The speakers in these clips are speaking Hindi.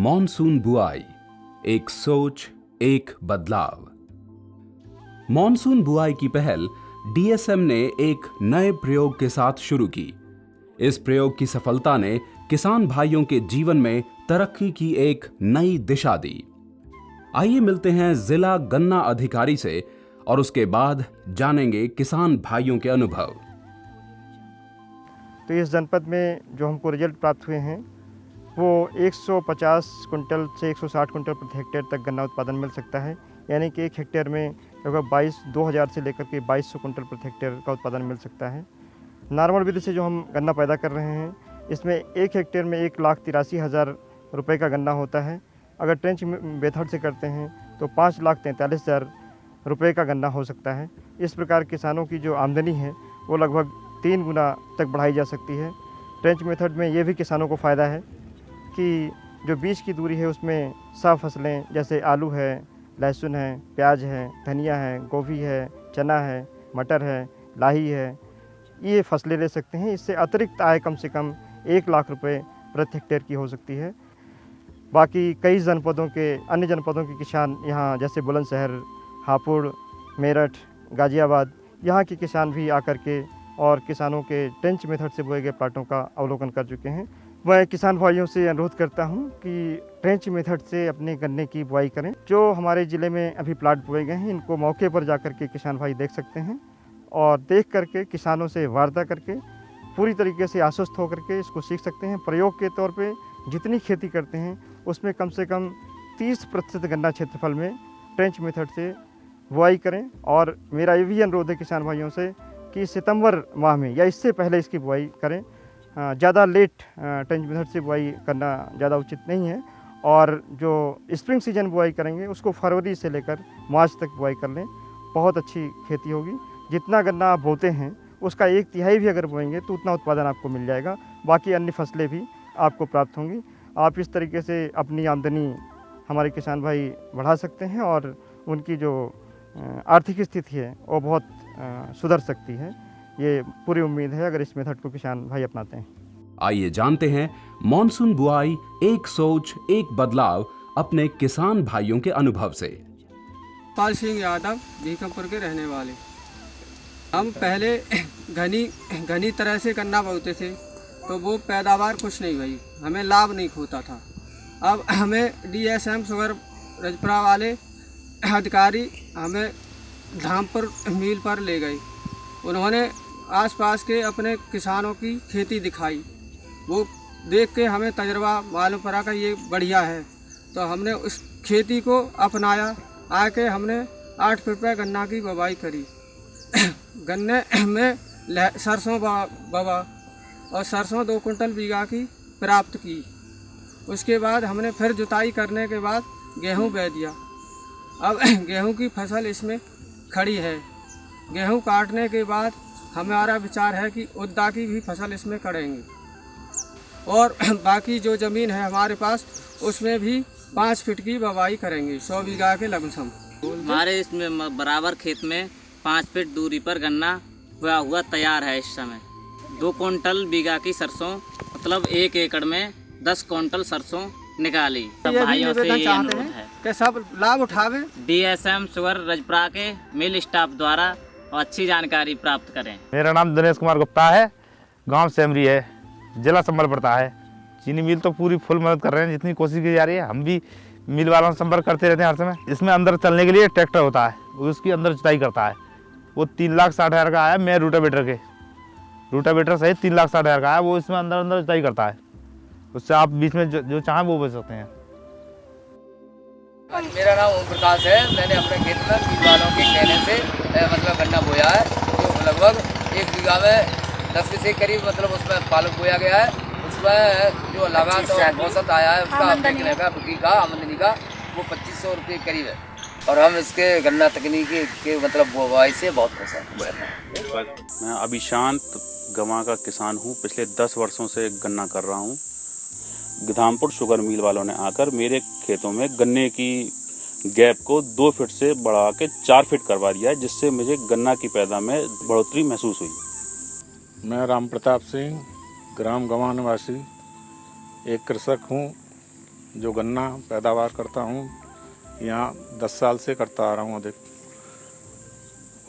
मॉनसून बुआई, एक सोच, एक बदलाव। मॉनसून बुआई की पहल डीएसएम ने एक नए प्रयोग के साथ शुरू की। इस प्रयोग की सफलता ने किसान भाइयों के जीवन में तरक्की की एक नई दिशा दी। आइए मिलते हैं जिला गन्ना अधिकारी से और उसके बाद जानेंगे किसान भाइयों के अनुभव। तो इस जनपद में जो हमको रिजल्ट प्राप्त हुए हैं वो 150 कुंटल से 160 कुंटल प्रति हेक्टेयर तक गन्ना उत्पादन मिल सकता है। यानी कि एक हेक्टेयर में लगभग 2000 से लेकर के 2200 कुंटल प्रति हेक्टेयर का उत्पादन मिल सकता है। नॉर्मल विधि से जो हम गन्ना पैदा कर रहे हैं इसमें एक हेक्टेयर में 1,83,000 रुपये का गन्ना होता है। अगर ट्रेंच मेथड से करते हैं तो 5,43,000 रुपये का गन्ना हो सकता है। इस प्रकार किसानों की जो आमदनी है वो लगभग 3 गुना तक बढ़ाई जा सकती है। ट्रेंच मेथड में ये भी किसानों को फ़ायदा है कि जो बीज की दूरी है उसमें सब फसलें जैसे आलू है, लहसुन है, प्याज है, धनिया है, गोभी है, चना है, मटर है, लाही है, ये फसलें ले सकते हैं। इससे अतिरिक्त आय कम से कम 1 लाख रुपए प्रति हेक्टेयर की हो सकती है। बाकी कई जनपदों के अन्य जनपदों के किसान यहाँ जैसे बुलंदशहर, हापुड़, मेरठ, गाजियाबाद यहाँ के किसान भी आकर के और किसानों के ट्रेंच मेथड से बोए गए प्लाटों का अवलोकन कर चुके हैं। मैं किसान भाइयों से अनुरोध करता हूं कि ट्रेंच मेथड से अपने गन्ने की बुआई करें। जो हमारे ज़िले में अभी प्लाट बोए गए हैं इनको मौके पर जाकर के किसान भाई देख सकते हैं और देख करके किसानों से वार्ता करके पूरी तरीके से आश्वस्त होकर के इसको सीख सकते हैं। प्रयोग के तौर पे जितनी खेती करते हैं उसमें कम से कम 30% गन्ना क्षेत्रफल में ट्रेंच मेथड से बुआई करें। और मेरा ये भी अनुरोध है किसान भाइयों से कि सितंबर माह में या इससे पहले इसकी बुआई करें। ज़्यादा लेट ट्रेंच मेथड से बुआई करना ज़्यादा उचित नहीं है और जो स्प्रिंग सीजन बुआई करेंगे उसको फरवरी से लेकर मार्च तक बुआई कर लें। बहुत अच्छी खेती होगी। जितना गन्ना आप बोते हैं उसका 1/3 भी अगर बोएंगे तो उतना उत्पादन आपको मिल जाएगा। बाकी अन्य फसलें भी आपको प्राप्त होंगी। आप इस तरीके से अपनी आमदनी हमारे किसान भाई बढ़ा सकते हैं और उनकी जो आर्थिक स्थिति है वो बहुत सुधर सकती है। ये पूरी उम्मीद है अगर इस मेथड को किसान भाई अपनाते हैं। आइए जानते हैं मॉनसून बुआई, एक सोच, एक बदलाव अपने किसान भाइयों के अनुभव से। पाल सिंह यादव, भीकमपुर के रहने वाले। हम पहले घनी तरह से गन्ना बोते थे तो वो पैदावार कुछ नहीं हुई, हमें लाभ नहीं होता था। अब हमें डीएसएम शुगर रजपुरा वाले अधिकारी हमें धामपुर मिल पर ले गए। उन्होंने आसपास के अपने किसानों की खेती दिखाई। वो देख के हमें तजर्बा मालूम पड़ा कि ये बढ़िया है, तो हमने उस खेती को अपनाया। आके हमने 8 फीट पे गन्ना की बुवाई करी। गन्ने में सरसों बवा और सरसों 2 कुंटल बीघा की प्राप्त की। उसके बाद हमने फिर जुताई करने के बाद गेहूं बो दिया। अब गेहूं की फसल इसमें खड़ी है। गेहूं काटने के बाद हमारा विचार है कि उद्दा की भी फसल इसमें करेंगे और बाकी जो ज़मीन है हमारे पास उसमें भी 5 फीट की बुवाई करेंगे, 100 बीघा के लमसम। हमारे इसमें बराबर खेत में 5 फीट दूरी पर गन्ना हुआ तैयार है। इस समय 2 कुंटल बीघा की सरसों, मतलब 1 एकड़ में 10 कुंटल सरसों निकाली। सब भाइयों से ये अनुरोध है कि सब लाभ उठावे। डीएसएम शुगर रजपुरा के मिल स्टाफ द्वारा और अच्छी जानकारी प्राप्त करें। मेरा नाम दिनेश कुमार गुप्ता है, गांव सेमरी है, जिला संबल पड़ता है। चीनी मिल तो पूरी फुल मदद कर रहे हैं, जितनी कोशिश की जा रही है। हम भी मिल वालों से संपर्क करते रहते हैं हर समय। इसमें अंदर चलने के लिए ट्रैक्टर होता है, उसकी अंदर जुताई करता है। वो 3,60,000 का आया। मैं रूटावेटर सहित 3,60,000 का आया। वो इसमें अंदर जुताई करता है। उससे आप बीच में जो चाहें वो बेच सकते हैं। मेरा नाम ओम प्रकाश है। मैंने अपने खेत में मिल वालों के कहने से मतलब गन्ना बोया है। तो लगभग 1 बीघा में 10 से करीब मतलब उसमें पालक बोया गया है। उसमें जो लागत और औसत आया है उसका देखने का बिक्री का आमदनी का वो 2500 रुपये करीब है। और हम इसके गन्ना तकनीकी के मतलब बुआई से बहुत खुश हैं। मैं अभी शांत गंवा का किसान हूँ। पिछले 10 वर्षों से गन्ना कर रहा हूँ। धामपुर शुगर मिल वालों ने आकर मेरे खेतों में गन्ने की गैप को 2 फीट से बढ़ा के 4 फीट करवा दिया है, जिससे मुझे गन्ना की पैदा में बढ़ोतरी महसूस हुई। मैं राम प्रताप सिंह, ग्राम गंवा निवासी एक कृषक हूँ। जो गन्ना पैदावार करता हूँ यहाँ 10 साल से करता आ रहा हूँ अधिक।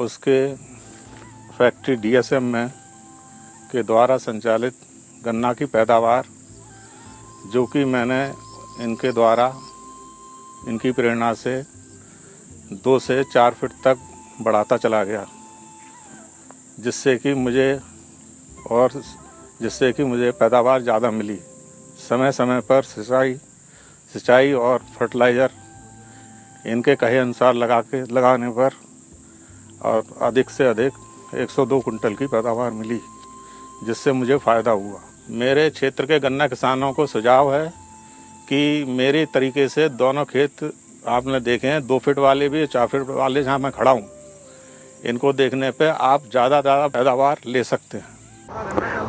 उसके फैक्ट्री DSM में के द्वारा संचालित गन्ना की पैदावार जो कि मैंने इनके द्वारा इनकी प्रेरणा से 2 से 4 फीट तक बढ़ाता चला गया, जिससे कि मुझे पैदावार ज़्यादा मिली। समय समय पर सिंचाई और फर्टिलाइज़र इनके कहे अनुसार लगाने पर और अधिक से अधिक 102 कुंटल की पैदावार मिली, जिससे मुझे फ़ायदा हुआ। मेरे क्षेत्र के गन्ना किसानों को सुझाव है कि मेरे तरीके से दोनों खेत आपने देखे हैं, 2 फीट वाले भी 4 फीट वाले जहाँ मैं खड़ा हूँ, इनको देखने पे आप ज़्यादा पैदावार ले सकते हैं।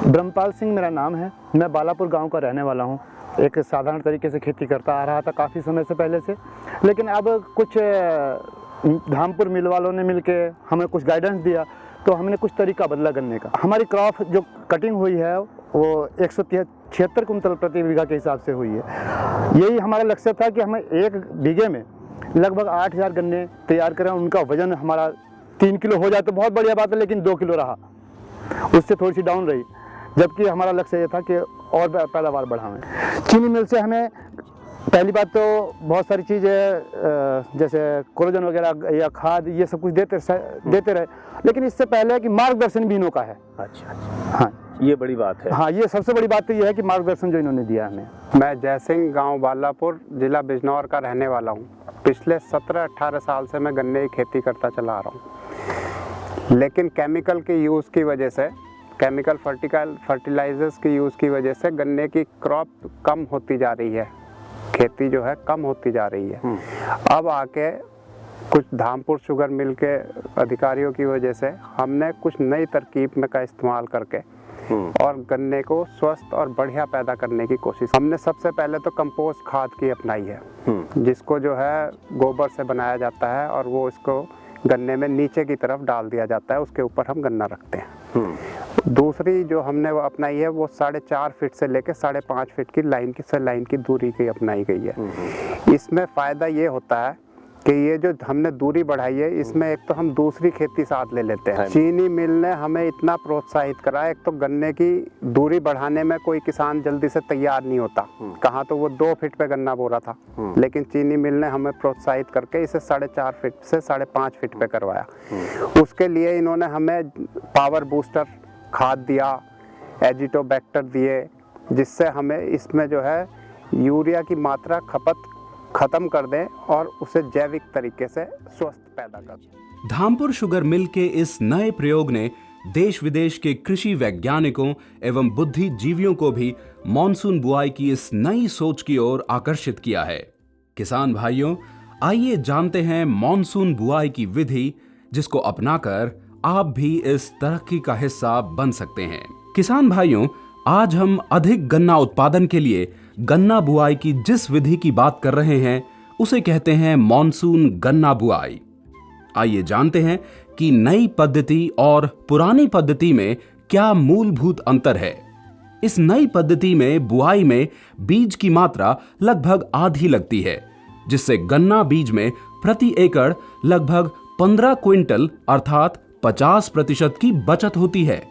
ब्रह्मपाल सिंह मेरा नाम है। मैं बालापुर गांव का रहने वाला हूं। एक साधारण तरीके से खेती करता आ रहा था काफ़ी समय से पहले से, लेकिन अब कुछ धामपुर मिल वालों ने मिलके हमें कुछ गाइडेंस दिया तो हमने कुछ तरीका बदला गन्ने का। हमारी क्रॉप जो कटिंग हुई है वो 176 कुंटल प्रति बीघा के हिसाब से हुई है। यही हमारा लक्ष्य था कि हमें 1 बीघे में लगभग 8000 गन्ने तैयार करें। उनका वजन हमारा 3 किलो हो जाए तो बहुत बढ़िया बात है, लेकिन 2 किलो रहा, उससे थोड़ी सी डाउन रही, जबकि हमारा लक्ष्य ये था कि और पैदावार बढ़ाएं। चीनी मिल से हमें पहली बात तो बहुत सारी चीज़ें जैसे कोरोजन वगैरह या खाद ये सब कुछ देते रहे, लेकिन इससे पहले कि मार्गदर्शन भी इन्हों का है। अच्छा, हाँ, ये बड़ी बात है। हाँ, ये सबसे बड़ी बात तो ये है कि मार्गदर्शन जो इन्होंने दिया हमें। मैं जयसिंह गांव बालापुर जिला बिजनौर का रहने वाला हूं। पिछले 17-18 साल से मैं गन्ने की खेती करता चला आ रहा हूं, लेकिन केमिकल के यूज़ की वजह से, केमिकल फर्टिलाइजर्स के यूज़ की वजह से गन्ने की क्रॉप कम होती जा रही है, खेती जो है कम होती जा रही है। अब आके कुछ धामपुर शुगर मिल के अधिकारियों की वजह से हमने कुछ नई तरकीब में का इस्तेमाल करके और गन्ने को स्वस्थ और बढ़िया पैदा करने की कोशिश। हमने सबसे पहले तो कंपोस्ट खाद की अपनाई है, जिसको जो है गोबर से बनाया जाता है और वो इसको गन्ने में नीचे की तरफ डाल दिया जाता है, उसके ऊपर हम गन्ना रखते हैं। दूसरी जो हमने वो अपनाई है वो 4.5 फीट से लेकर 5.5 फीट की लाइन की दूरी की अपनाई गई है। इसमें फ़ायदा ये होता है कि ये जो हमने दूरी बढ़ाई है इसमें एक तो हम दूसरी खेती साथ ले लेते हैं। चीनी मिल ने हमें इतना प्रोत्साहित करा, एक तो गन्ने की दूरी बढ़ाने में कोई किसान जल्दी से तैयार नहीं होता, कहाँ तो वो 2 फीट पे गन्ना बो रहा था, लेकिन चीनी मिल ने हमें प्रोत्साहित करके इसे 4.5 फीट से 5.5 फीट पे करवाया। उसके लिए इन्होंने हमें पावर बूस्टर खाद दिया, एजिटोबैक्टर दिए, जिससे हमें इसमें जो है यूरिया की मात्रा खत्म कर दें और उसे जैविक तरीके से स्वस्थ पैदा कर दें। धामपुर शुगर मिल के इस नए प्रयोग ने देश विदेश के कृषि वैज्ञानिकों एवं बुद्धिजीवियों को भी मॉनसून बुआई की इस नई सोच की ओर आकर्षित किया है। किसान भाइयों, आइए जानते हैं मॉनसून बुआई की विधि, जिसको अपनाकर आप भी इस तरक्की का हिस्सा बन सकते हैं। किसान भाइयों, आज हम अधिक गन्ना उत्पादन के लिए गन्ना बुआई की जिस विधि की बात कर रहे हैं उसे कहते हैं मॉनसून गन्ना बुआई। आइए जानते हैं कि नई पद्धति और पुरानी पद्धति में क्या मूलभूत अंतर है। इस नई पद्धति में बुआई में बीज की मात्रा लगभग आधी लगती है, जिससे गन्ना बीज में प्रति एकड़ लगभग 15 क्विंटल अर्थात 50% की बचत होती है।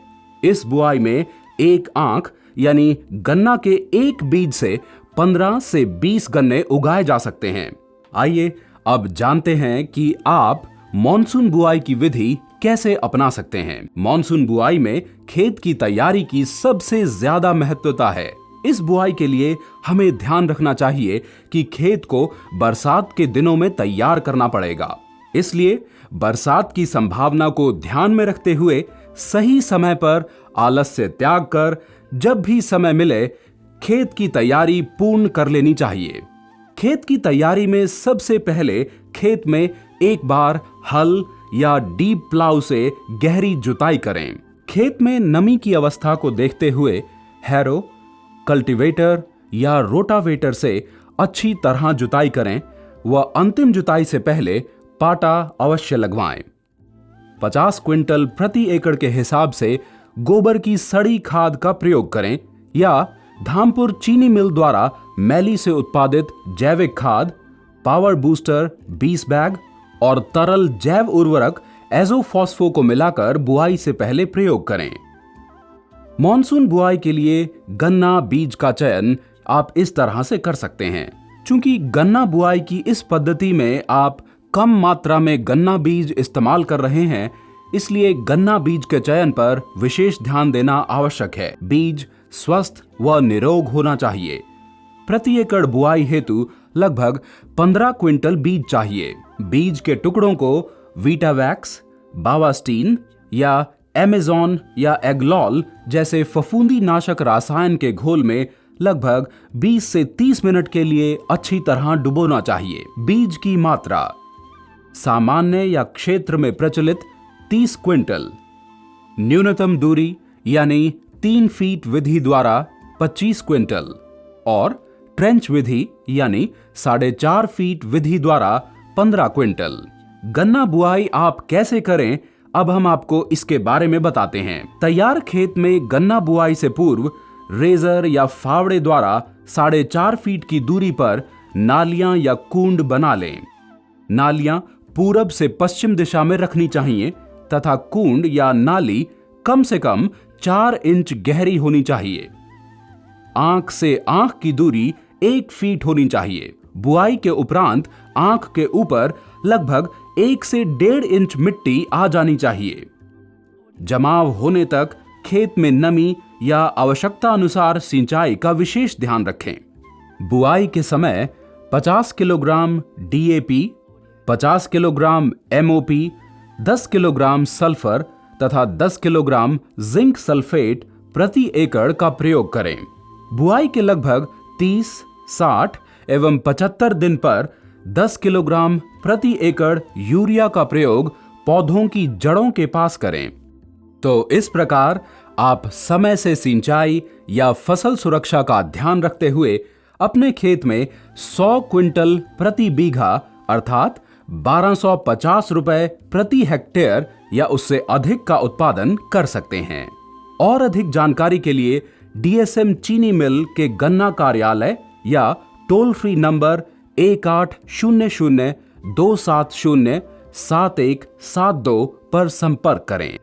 इस बुआई में एक आंख यानी गन्ना के एक बीज से 15 से 20 गन्ने उगाए जा सकते हैं। आइए अब जानते हैं कि आप मॉनसून बुआई की विधि कैसे अपना सकते हैं। मॉनसून बुआई में खेत की तैयारी की सबसे ज्यादा महत्वता है। इस बुआई के लिए हमें ध्यान रखना चाहिए कि खेत को बरसात के दिनों में तैयार करना पड़ेगा। इसलिए बरसात की संभावना को ध्यान में रखते हुए सही समय पर आलस्य त्याग कर जब भी समय मिले खेत की तैयारी पूर्ण कर लेनी चाहिए। खेत की तैयारी में सबसे पहले खेत में एक बार हल या डीप प्लाउ से गहरी जुताई करें। खेत में नमी की अवस्था को देखते हुए हैरो, कल्टीवेटर या रोटावेटर से अच्छी तरह जुताई करें व अंतिम जुताई से पहले पाटा अवश्य लगवाएं। 50 क्विंटल प्रति एकड़ के हिसाब से गोबर की सड़ी खाद का प्रयोग करें या धामपुर चीनी मिल द्वारा मैली से उत्पादित जैविक खाद, पावर बूस्टर 20 बैग और तरल जैव उर्वरक एजोफॉस्फो को मिलाकर बुआई से पहले प्रयोग करें। मॉनसून बुआई के लिए गन्ना बीज का चयन आप इस तरह से कर सकते हैं। चूंकि गन्ना बुआई की इस पद्धति में आप कम मात्रा में गन्ना बीज इस्तेमाल कर रहे हैं, इसलिए गन्ना बीज के चयन पर विशेष ध्यान देना आवश्यक है। बीज स्वस्थ व निरोग होना चाहिए। प्रति एकड़ बुआई हेतु लगभग 15 क्विंटल बीज चाहिए। बीज के टुकड़ों को वीटावैक्स, बावास्टीन या एमेजॉन या एग्लॉल जैसे फफूंदी नाशक रसायन के घोल में लगभग 20 से 30 मिनट के लिए अच्छी तरह डुबोना चाहिए। बीज की मात्रा सामान्य या क्षेत्र में प्रचलित 30 क्विंटल, न्यूनतम दूरी यानी 3 फीट विधि द्वारा 25 क्विंटल और ट्रेंच विधि यानी 4.5 फीट विधि द्वारा 15 क्विंटल। गन्ना बुआई आप कैसे करें, अब हम आपको इसके बारे में बताते हैं। तैयार खेत में गन्ना बुआई से पूर्व रेजर या फावड़े द्वारा 4.5 फीट की दूरी पर नालियां या कूंड बना लें। नालियां पूरब से पश्चिम दिशा में रखनी चाहिए तथा कूंड या नाली कम से कम 4 इंच गहरी होनी चाहिए। आंख से आंख की दूरी 1 फीट होनी चाहिए। बुआई के उपरांत आंख के ऊपर लगभग 1 से 1.5 इंच मिट्टी आ जानी चाहिए। जमाव होने तक खेत में नमी या आवश्यकता अनुसार सिंचाई का विशेष ध्यान रखें। बुआई के समय 50 kilogram DAP, 50 kilogram MOP, 10 kilogram sulphur तथा 10 किलोग्राम जिंक सल्फेट प्रति एकड़ का प्रयोग करें। बुआई के लगभग 30, 60 एवं 75 दिन पर 10 किलोग्राम प्रति एकड़ यूरिया का प्रयोग पौधों की जड़ों के पास करें। तो इस प्रकार आप समय से सिंचाई या फसल सुरक्षा का ध्यान रखते हुए अपने खेत में 100 क्विंटल प्रति बीघा अर्थात 1250 रुपए प्रति हेक्टेयर या उससे अधिक का उत्पादन कर सकते हैं। और अधिक जानकारी के लिए डीएसएम चीनी मिल के गन्ना कार्यालय या टोल फ्री नंबर 1800 270 7172 पर संपर्क करें।